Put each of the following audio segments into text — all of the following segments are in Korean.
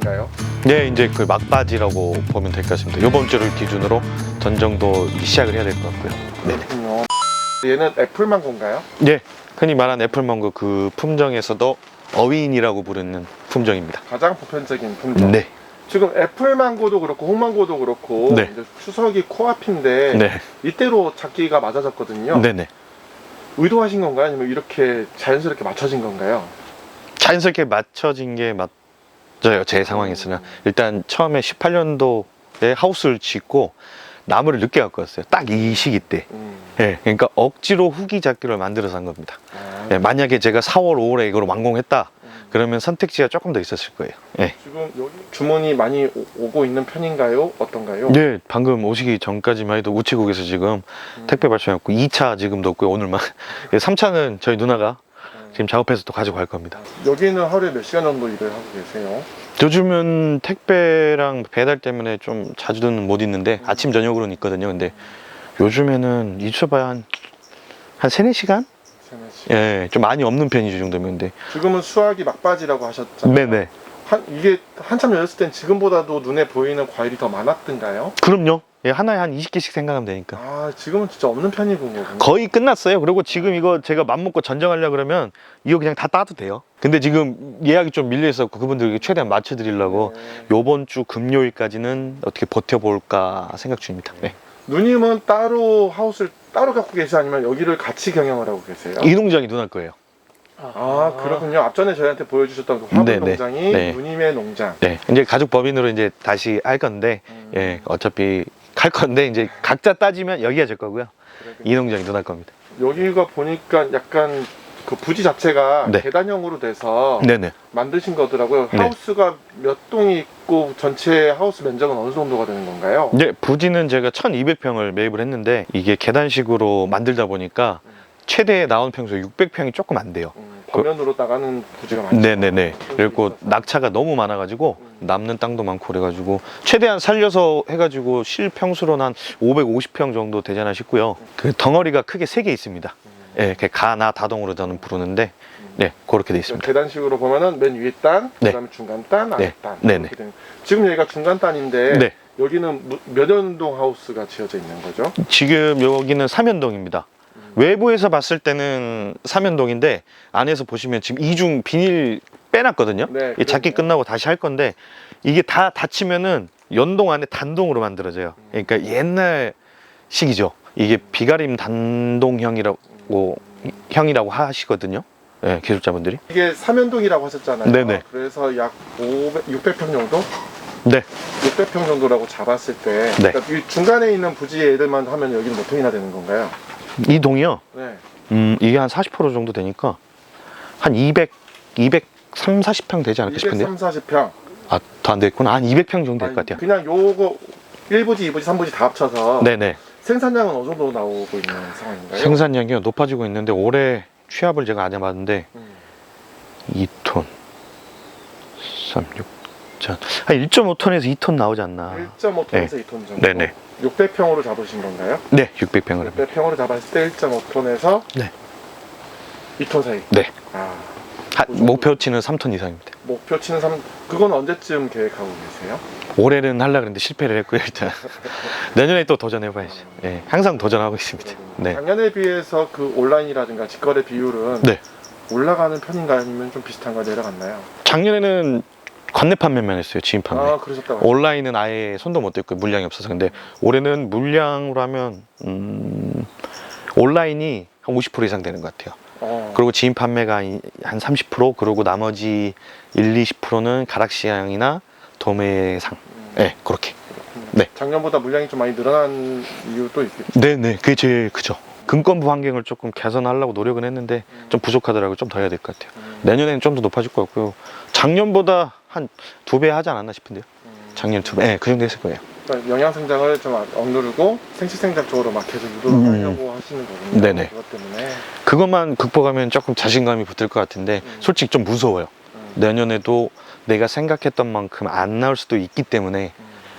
가요? 네, 이제 그 막바지라고 보면 될 것 같습니다. 이번 주를 기준으로 전정도 시작을 해야 될 것 같고요. 그렇군요. 얘는 애플망고인가요? 네, 흔히 말하는 애플망고 그 품종에서도 어윈이라고 부르는 품종입니다. 가장 보편적인 품종. 네, 지금 애플망고도 그렇고 홍망고도 그렇고 네. 이제 추석이 코앞인데 네, 이때로 잡기가 맞아졌거든요. 네네. 의도하신 건가요? 아니면 이렇게 자연스럽게 맞춰진 건가요? 자연스럽게 맞춰진 게 맞아요. 제 상황에서는 일단 처음에 18년도에 하우스를 짓고 나무를 늦게 갖고 왔어요. 딱 이 시기 때. 예, 그러니까 억지로 후기 잡기를 만들어서 한 겁니다. 예, 만약에 제가 4월, 5월에 이걸 완공했다, 그러면 선택지가 조금 더 있었을 거예요. 예. 지금 여기 주문이 많이 오고 있는 편인가요? 어떤가요? 네, 방금 오시기 전까지만 해도 우체국에서 지금 택배 발송했고 2차 지금도 없고요. 오늘만 3차는 저희 누나가 지금 작업해서 또 가지고 갈 겁니다. 여기는 하루에 몇 시간 정도 일을 하고 계세요? 요즘은 택배랑 배달 때문에 좀 자주는 못 있는데 아침 저녁으로는 있거든요. 근데 요즘에는 있어봐야 한 3, 4시간? 3, 4시간. 예, 좀 많이 없는 편이죠, 이 정도면. 근데 지금은 수확이 막바지라고 하셨잖아요. 네네. 이게 한참 열렸을 땐 지금보다도 눈에 보이는 과일이 더 많았던가요? 그럼요. 예, 하나에 한 20개씩 생각하면 되니까. 아, 지금은 진짜 없는 편이군요. 거의 끝났어요. 그리고 지금 이거 제가 맘먹고 전정하려고 그러면 이거 그냥 다 따도 돼요. 근데 지금 예약이 좀 밀려 있었고 그분들에게 최대한 맞춰드리려고 요번 주 금요일까지는 어떻게 버텨볼까 생각 중입니다. 네. 누님은 따로 하우스를 따로 갖고 계세요? 아니면 여기를 같이 경영을 하고 계세요? 이 농장이 누나 거예요. 아, 그렇군요. 앞전에 저희한테 보여주셨던 그 화분 네네. 농장이 네. 누님의 농장. 네. 이제 가족 법인으로 이제 다시 할 건데, 예, 어차피 갈 건데 이제 각자 따지면 여기가 제 거고요. 이 농장이 누나 겁니다. 여기가 보니까 약간 그 부지 자체가 네. 계단형으로 돼서 네네. 만드신 거더라고요. 네. 하우스가 몇 동이 있고 전체 하우스 면적은 어느 정도가 되는 건가요? 네, 부지는 제가 1200평을 매입을 했는데 이게 계단식으로 만들다 보니까 최대 나온 평수 600평이 조금 안 돼요. 벽면으로 나가는 부지가 많죠. 네네네. 그리고 낙차가 너무 많아가지고 남는 땅도 많고 그래가지고 최대한 살려서 해가지고 실평수로는 한 550평 정도 되잖아 싶고요. 그 덩어리가 크게 3개 있습니다. 예, 가나 다동으로 저는 부르는데 네, 그렇게 돼 있습니다. 계단식으로 보면은 맨 위에 단, 네. 그다음에 중간 단, 아래 네. 단. 네네. 이렇게 되는- 지금 여기가 중간 단인데 네. 여기는 몇 년동 하우스가 지어져 있는 거죠? 지금 여기는 삼연동입니다. 외부에서 봤을 때는 삼연동인데 안에서 보시면 지금 이중 비닐 빼놨거든요. 네, 이게 작기 그러네요. 끝나고 다시 할 건데 이게 다 닫히면은 연동 안에 단동으로 만들어져요. 그러니까 옛날식이죠. 이게 비가림 단동형이라고 형이라고 하시거든요. 예, 기술자분들이. 이게 삼연동이라고 하셨잖아요. 네네. 그래서 약 600평 정도? 네. 600평 정도라고 잡았을 때 네. 그러니까 이 중간에 있는 부지 애들만 하면 여기는 몇 평이나 되는 건가요? 이 동이요. 네. 이게 한 40% 정도 되니까 한 230, 40평 되지 않을까 싶은데요. 230, 40평. 아, 더 안 됐구나. 한 200평 정도 될 것 같아요. 그냥 요거 1부지, 2부지, 3부지 다 합쳐서 네네. 생산량은 어느 정도 나오고 있는 상황인가요? 생산량이 높아지고 있는데 올해 취합을 제가 안 해봤는데 2톤, 3, 6천, 한 1.5톤에서 2톤 나오지 않나. 1.5톤에서 2톤 정도. 네네. 600평으로 잡으신 건가요? 네, 600평을 합니다. 600평으로 잡았을 때 1.5톤에서 네. 2톤 사이. 네. 아, 목표치는 3톤 이상입니다. 목표치는 그건 언제쯤 계획하고 계세요? 올해는 하려고 했는데 실패를 했고요, 일단. 내년에 또 도전해봐야죠. 네, 항상 도전하고 있습니다. 네. 작년에 비해서 그 온라인이라든가 직거래 비율은 네. 올라가는 편인가요? 아니면 좀 비슷한가 내려갔나요? 작년에는 관내 판매만 했어요, 지인 판매. 아, 그러셨다고요? 온라인은 아예 손도 못 댔고 물량이 없어서. 근데 올해는 물량으로 하면 온라인이 한 50% 이상 되는 것 같아요. 그리고 지인 판매가 한 30%, 그리고 나머지 20%는 가락시장이나 도매상. 네, 그렇게. 네. 작년보다 물량이 좀 많이 늘어난 이유도 있겠죠? 네네, 그게 제일 크죠. 금권부 환경을 조금 개선하려고 노력은 했는데 좀 부족하더라고요. 좀 더 해야 될 것 같아요. 내년에는 좀 더 높아질 것 같고요. 작년보다 한 2배 하지 않았나 싶은데요. 작년 2배, 네, 그 정도 했을 거예요. 그러니까 영양 생장을 좀 억누르고 생식생장 쪽으로 막 계속 유도를 하려고 하시는 거군요. 네네. 그것 때문에. 그것만 극복하면 조금 자신감이 붙을 것 같은데 솔직히 좀 무서워요. 내년에도 내가 생각했던 만큼 안 나올 수도 있기 때문에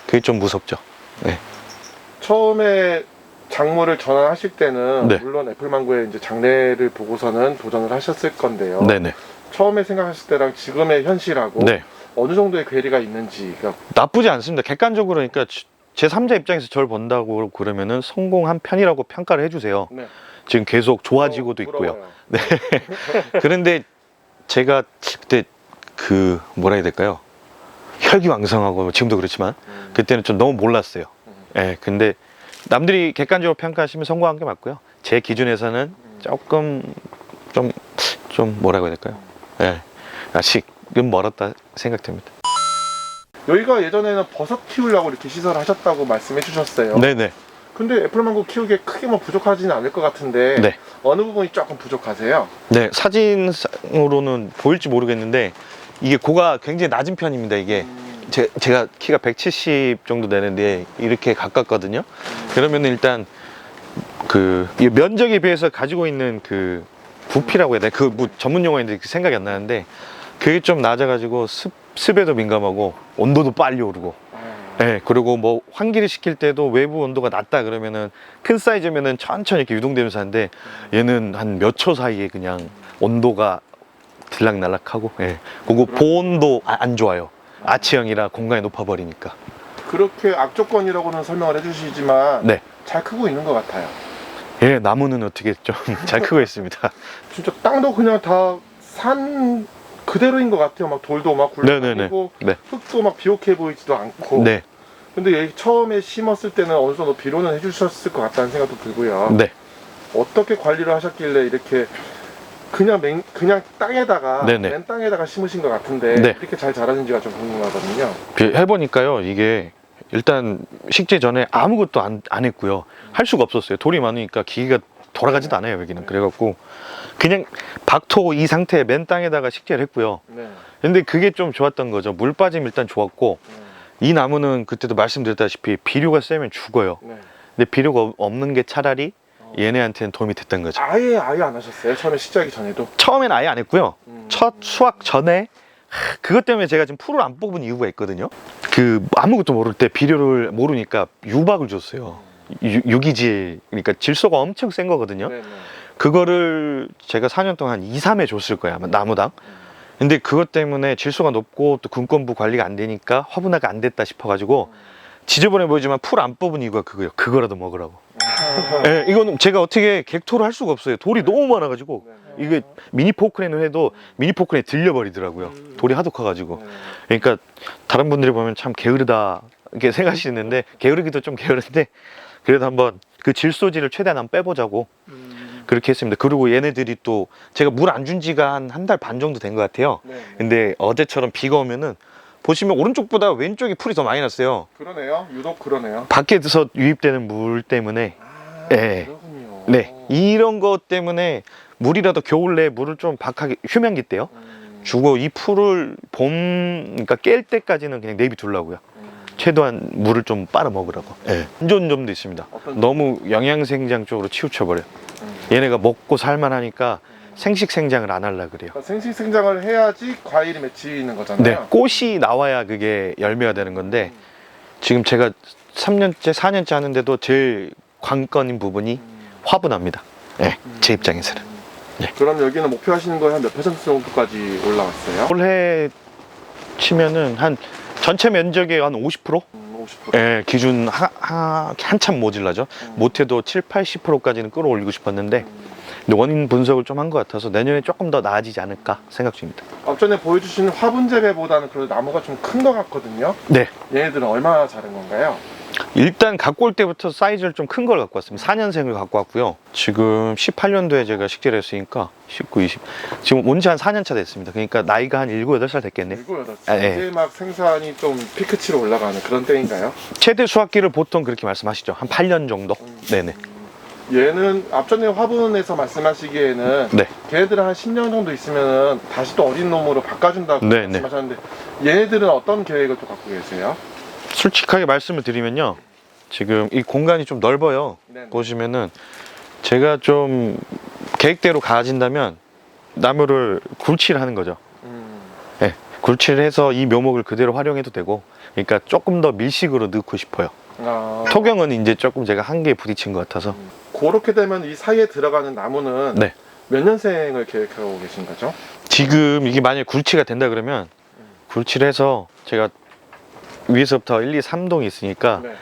그게 좀 무섭죠. 네. 처음에 작물을 전환하실 때는 네. 물론 애플망고의 이제 장래를 보고서는 도전을 하셨을 건데요. 네네. 처음에 생각하실 때랑 지금의 현실하고 네. 어느 정도의 괴리가 있는지가 나쁘지 않습니다. 객관적으로 그러니까 제 3자 입장에서 저를 본다고 그러면은 성공한 편이라고 평가를 해주세요. 네. 지금 계속 좋아지고도 있고요. 네. 그런데 제가 그때 그 뭐라 해야 될까요? 혈기왕성하고 지금도 그렇지만 그때는 좀 너무 몰랐어요. 예, 근데 남들이 객관적으로 평가하시면 성공한 게 맞고요. 제 기준에서는 조금 좀 뭐라고 해야 될까요? 예, 아직은 멀었다 생각됩니다. 여기가 예전에는 버섯 키우려고 이렇게 시설을 하셨다고 말씀해 주셨어요. 네네. 근데 애플망고 키우기에 크게 뭐 부족하지는 않을 것 같은데 네. 어느 부분이 조금 부족하세요? 네, 사진으로는 보일지 모르겠는데 이게 고가 굉장히 낮은 편입니다. 이게 제가 키가 170 정도 되는데 이렇게 가깝거든요. 그러면 일단 이 면적에 비해서 가지고 있는 그 부피라고 해야 되나? 그 뭐 전문 용어인데 생각이 안 나는데 그게 좀 낮아가지고 습에도 민감하고 온도도 빨리 오르고. 네, 그리고 뭐 환기를 시킬 때도 외부 온도가 낮다 그러면은 큰 사이즈면은 천천히 이렇게 유동되면서 하는데 얘는 한 몇 초 사이에 그냥 온도가 들락날락하고, 예. 그리고 보온도 안 좋아요. 아치형이라 공간이 높아버리니까. 그렇게 악조건이라고는 설명을 해주시지만 네. 잘 크고 있는 것 같아요. 예, 나무는 어떻게 좀 잘 크고 있습니다. 진짜 땅도 그냥 다 산 그대로인 것 같아요. 막 돌도 막 네네네. 굴러다니고 네. 흙도 막 비옥해 보이지도 않고. 네. 근데 여기 처음에 심었을 때는 어느 정도 비료는 해주셨을 것 같다는 생각도 들고요. 네. 어떻게 관리를 하셨길래 이렇게 그냥 땅에다가 네네. 맨 땅에다가 심으신 것 같은데 네. 이렇게 잘 자라는지가 좀 궁금하거든요. 해보니까요, 이게 일단 식재 전에 아무것도 안 했고요. 할 수가 없었어요. 돌이 많으니까 기계가 돌아가지도 않아요, 여기는. 그래갖고 그냥 박토 이 상태에 맨 땅에다가 식재를 했고요. 네. 근데 그게 좀 좋았던 거죠. 물 빠짐 일단 좋았고, 이 나무는 그때도 말씀드렸다시피 비료가 세면 죽어요. 네. 근데 비료가 없는 게 차라리 얘네한테는 도움이 됐던 거죠. 아예 안 하셨어요? 처음에 시작이 전에도? 처음엔 아예 안 했고요. 첫 수확 전에 그것 때문에 제가 지금 풀을 안 뽑은 이유가 있거든요. 그 아무것도 모를 때 비료를 모르니까 유박을 줬어요. 유기질, 그러니까 질소가 엄청 센 거거든요. 네네. 그거를 제가 4년 동안 한 2, 3회 줬을 거예요, 아마 나무당. 근데 그것 때문에 질소가 높고 또 군권부 관리가 안 되니까 화분화가 안 됐다 싶어가지고 지저분해 보이지만 풀 안 뽑은 이유가 그거예요. 그거라도 먹으라고. 예, 이건 제가 어떻게 객토를 할 수가 없어요. 돌이 너무 많아가지고 이게 미니 포크레인을 해도 미니 포크레인 들려버리더라고요. 돌이 하도 커가지고. 그러니까 다른 분들이 보면 참 게으르다 이렇게 생각하시는데 게으르기도 좀 게으른데 그래도 한번 그 질소질을 최대한 한번 빼보자고 그렇게 했습니다. 그리고 얘네들이 또 제가 물 안 준 지가 한 달 반 정도 된 것 같아요. 근데 어제처럼 비가 오면은 보시면 오른쪽보다 왼쪽이 풀이 더 많이 났어요. 그러네요. 유독 그러네요. 밖에서 유입되는 물 때문에. 네. 그렇군요. 네, 이런 것 때문에 물이라도 겨울 내에 물을 좀 박하게 휴면기 때요 주고 이 풀을 그러니까 깰 때까지는 그냥 내비두려고요. 최대한 물을 좀 빨아 먹으라고. 네. 안 좋은 점도 있습니다. 너무 영양생장 쪽으로 치우쳐버려요. 얘네가 먹고 살만하니까 생식생장을 안 하려고 그래요. 그러니까 생식생장을 해야지 과일이 맺히는 거잖아요. 네, 꽃이 나와야 그게 열매가 되는 건데 지금 제가 3년째 4년째 하는데도 제일 관건인 부분이 화분합니다. 네, 제 입장에서는. 네. 그럼 여기는 목표하시는 거에 한 몇 퍼센트 정도까지 올라왔어요? 올해 치면은 한 전체 면적의 한 50%? 50%. 예, 기준 한참 모질라죠. 못해도 7, 80%까지는 끌어올리고 싶었는데 근데 원인 분석을 좀 한 것 같아서 내년에 조금 더 나아지지 않을까 생각 중입니다. 앞전에 보여주신 화분 재배보다는 그래도 나무가 좀 큰 것 같거든요. 네. 얘네들은 얼마나 자른 건가요? 일단 갖고 올 때부터 사이즈를 좀 큰 걸 갖고 왔습니다. 4년생을 갖고 왔고요. 지금 18년도에 제가 식재를 했으니까 19, 20 지금 온 지 한 4년 차 됐습니다. 그러니까 나이가 한 7, 8살 됐겠네요. 7, 8살. 아, 예. 이제 막 생산이 좀 피크치로 올라가는 그런 때인가요? 최대 수확기를 보통 그렇게 말씀하시죠. 한 8년 정도? 네네. 얘는 앞전에 화분에서 말씀하시기에는 네. 걔네들은 한 10년 정도 있으면 다시 또 어린 놈으로 바꿔준다고 네, 말씀하셨는데 얘네들은 어떤 계획을 또 갖고 계세요? 솔직하게 말씀을 드리면요. 지금 이 공간이 좀 넓어요. 네네. 보시면은 제가 좀 계획대로 가진다면 나무를 굴치를 하는 거죠. 네, 굴치를 해서 이 묘목을 그대로 활용해도 되고 그러니까 조금 더 밀식으로 넣고 싶어요. 토경은 이제 조금 제가 한계에 부딪힌 것 같아서 그렇게 되면 이 사이에 들어가는 나무는 네. 몇 년생을 계획하고 계신 거죠? 지금 이게 만약에 굴치가 된다 그러면 굴칠해서 제가 위에서부터 1, 2, 3동이 있으니까 네.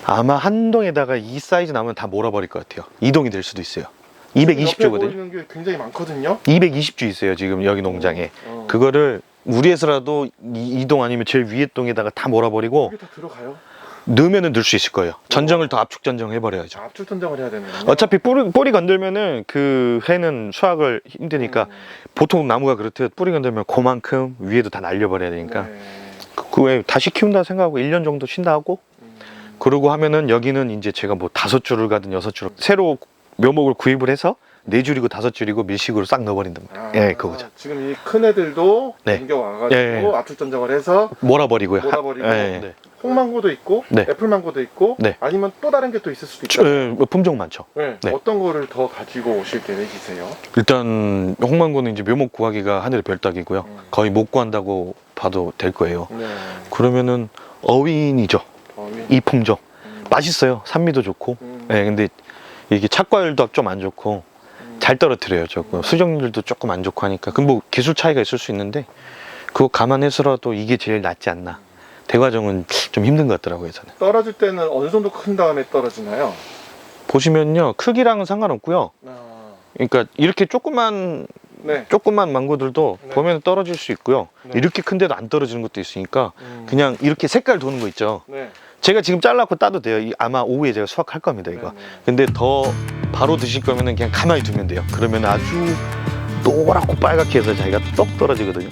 아마 한 동에다가 이 사이즈 나오면 다 몰아버릴 것 같아요. 2동이 될 수도 있어요. 옆에 220주거든요. 보이는 게 굉장히 많거든요. 220주 있어요. 지금 여기 농장에. 어. 그거를 무리해서라도 2동 아니면 제일 위에 동에다가 다 몰아버리고 이게 다 들어가요? 넣으면은 넣을 수 있을 거예요. 전정을 더 압축 전정 해버려야죠. 압축 선정을 해야 되는 거예요. 어차피 뿌리 건들면은 그 해는 수확을 힘드니까 보통 나무가 그렇듯 뿌리 건들면 그만큼 위에도 다 날려버려야 되니까 네. 그 외에 다시 키운다 생각하고 1년 정도 쉰다 하고 그러고 하면은 여기는 이제 제가 뭐 5줄을 가든 6줄 새로 묘목을 구입을 해서 4줄이고 5줄이고 밀식으로 싹 넣어버린단 말이에요. 예, 그거죠. 지금 이 큰 애들도 네. 옮겨와가지고 예. 압축 전정을 해서 몰아버리고요. 몰아버리고 예. 네. 홍망고도 있고 네. 애플망고도 있고 네. 아니면 또 다른 게 또 있을 수도 있다. 뭐 품종 많죠. 네. 네. 어떤 거를 더 가지고 오실 계획이세요? 일단 홍망고는 이제 묘목 구하기가 하늘의 별따기고요. 거의 못 구한다고 봐도 될 거예요. 네. 그러면은 어윈이죠. 이 품종 맛있어요. 산미도 좋고. 네, 근데 이게 착과율도 좀 안 좋고 잘 떨어뜨려요. 조금 수정률도 조금 안 좋고 하니까. 그럼 뭐 기술 차이가 있을 수 있는데 그거 감안해서라도 이게 제일 낫지 않나. 대과정은 좀 힘든 것 같더라고요. 저는. 떨어질 때는 어느 정도 큰 다음에 떨어지나요? 보시면요, 크기랑은 상관없고요. 아, 그러니까 이렇게 조그만 망고들도 네. 보면 떨어질 수 있고요. 네. 이렇게 큰데도 안 떨어지는 것도 있으니까 그냥 이렇게 색깔 도는 거 있죠. 네. 제가 지금 잘라고 따도 돼요. 아마 오후에 제가 수확할 겁니다, 이거. 네. 근데 더 바로 드실 거면은 그냥 가만히 두면 돼요. 그러면 아주 노랗고 빨갛게 해서 자기가 똑 떨어지거든요.